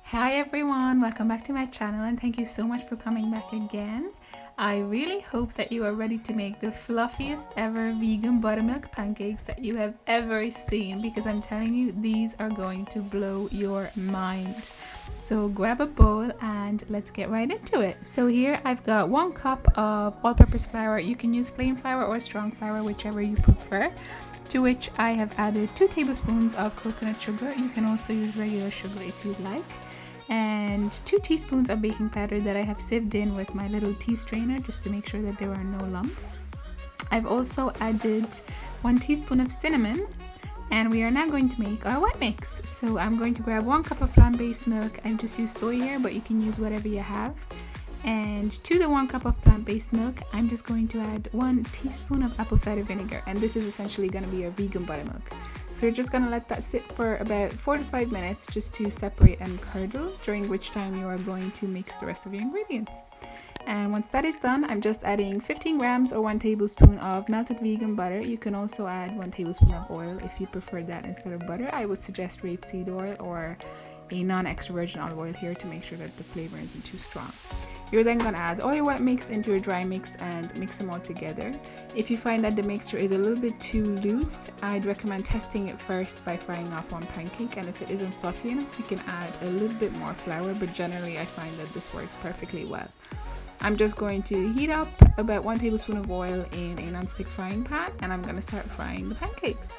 Hi everyone, welcome back to my channel and thank you so much for coming back again. I really hope that you are ready to make the fluffiest ever vegan buttermilk pancakes that you have ever seen, because I'm telling you, these are going to blow your mind. So grab a bowl and let's get right into it. So here I've got 1 cup of all-purpose flour. You can use plain flour or strong flour, whichever you prefer, to which I have added 2 tablespoons of coconut sugar. You can also use regular sugar if you'd like, and 2 teaspoons of baking powder that I have sieved in with my little tea strainer just to make sure that there are no lumps. I've also added 1 teaspoon of cinnamon, and we are now going to make our wet mix. So I'm going to grab 1 cup of plant-based milk. I've just used soy here, but you can use whatever you have. And to the 1 cup of plant-based milk, I'm just going to add 1 teaspoon of apple cider vinegar, and this is essentially going to be our vegan buttermilk. So you're just going to let that sit for about 4 to 5 minutes just to separate and curdle, during which time you are going to mix the rest of your ingredients. And once that is done, I'm just adding 15 grams or 1 tablespoon of melted vegan butter. You can also add 1 tablespoon of oil if you prefer that instead of butter. I would suggest rapeseed oil or a non-extra virgin olive oil here to make sure that the flavor isn't too strong. You're then going to add all your wet mix into your dry mix and mix them all together. If you find that the mixture is a little bit too loose, I'd recommend testing it first by frying off 1 pancake, and if it isn't fluffy enough, you can add a little bit more flour, but generally I find that this works perfectly well. I'm just going to heat up about 1 tablespoon of oil in a non-stick frying pan, and I'm going to start frying the pancakes.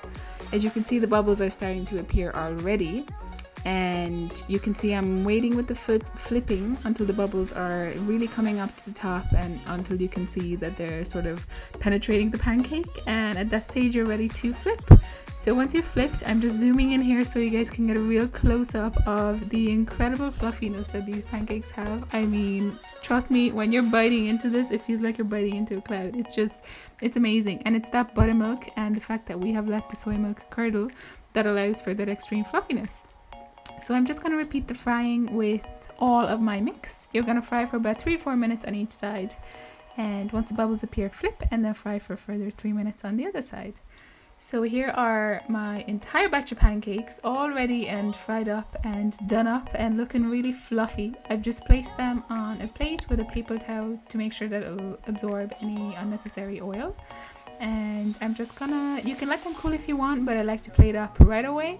As you can see, the bubbles are starting to appear already. And you can see I'm waiting with the flipping until the bubbles are really coming up to the top, and until you can see that they're sort of penetrating the pancake, and at that stage you're ready to flip. So once you've flipped, I'm just zooming in here so you guys can get a real close-up of the incredible fluffiness that these pancakes have. I mean, trust me, when you're biting into this, it feels like you're biting into a cloud. It's amazing. And it's that buttermilk and the fact that we have let the soy milk curdle that allows for that extreme fluffiness. So I'm just going to repeat the frying with all of my mix. You're going to fry for about 3 or 4 minutes on each side, and once the bubbles appear, flip, and then fry for a further 3 minutes on the other side. So here are my entire batch of pancakes, all ready and fried up and done up and looking really fluffy. I've just placed them on a plate with a paper towel to make sure that it will absorb any unnecessary oil. And I'm just gonna, you can let them cool if you want, but I like to plate up right away,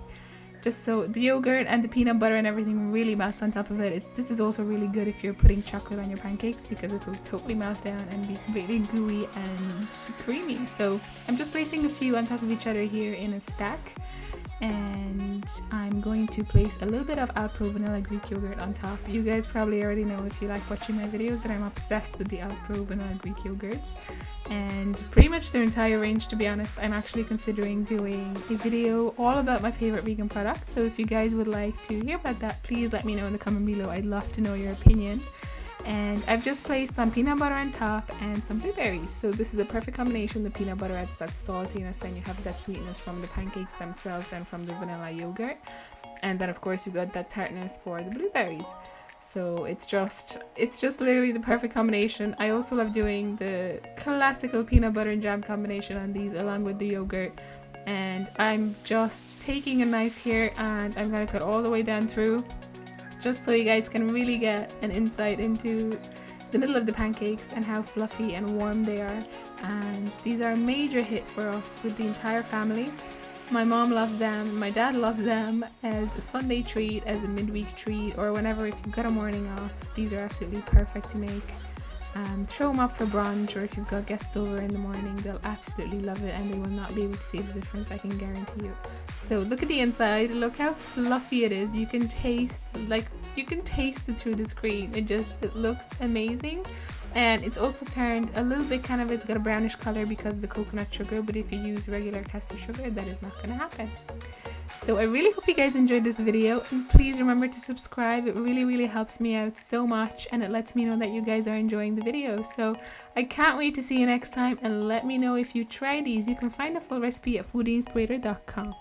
just so the yogurt and the peanut butter and everything really melts on top of it. This is also really good if you're putting chocolate on your pancakes, because it will totally melt down and be completely gooey and creamy. So I'm just placing a few on top of each other here in a stack, and I'm going to place a little bit of Alpro vanilla Greek yogurt on top. You guys probably already know, if you like watching my videos, that I'm obsessed with the Alpro vanilla Greek yogurts, and pretty much their entire range, to be honest. I'm actually considering doing a video all about my favorite vegan products, so if you guys would like to hear about that, please let me know in the comment below. I'd love to know your opinion. And I've just placed some peanut butter on top and some blueberries. So this is a perfect combination. The peanut butter adds that saltiness, and you have that sweetness from the pancakes themselves and from the vanilla yogurt. And then of course you got that tartness for the blueberries. So it's just literally the perfect combination. I also love doing the classical peanut butter and jam combination on these along with the yogurt. And I'm just taking a knife here and I'm gonna cut all the way down through, just so you guys can really get an insight into the middle of the pancakes and how fluffy and warm they are. And these are a major hit for us with the entire family. My mom loves them, my dad loves them as a Sunday treat, as a midweek treat, or whenever, if you've got a morning off, these are absolutely perfect to make. Throw them up for brunch, or if you've got guests over in the morning, they'll absolutely love it and they will not be able to see the difference, I can guarantee you. So look at the inside, look how fluffy it is. You can taste it through the screen. It looks amazing. And it's also turned a little bit it's got a brownish color because of the coconut sugar, but if you use regular caster sugar, that is not going to happen. So I really hope you guys enjoyed this video, and please remember to subscribe. It really helps me out so much, and it lets me know that you guys are enjoying the video. So I can't wait to see you next time, and let me know if you try these. You can find a full recipe at foodieinspirator.com.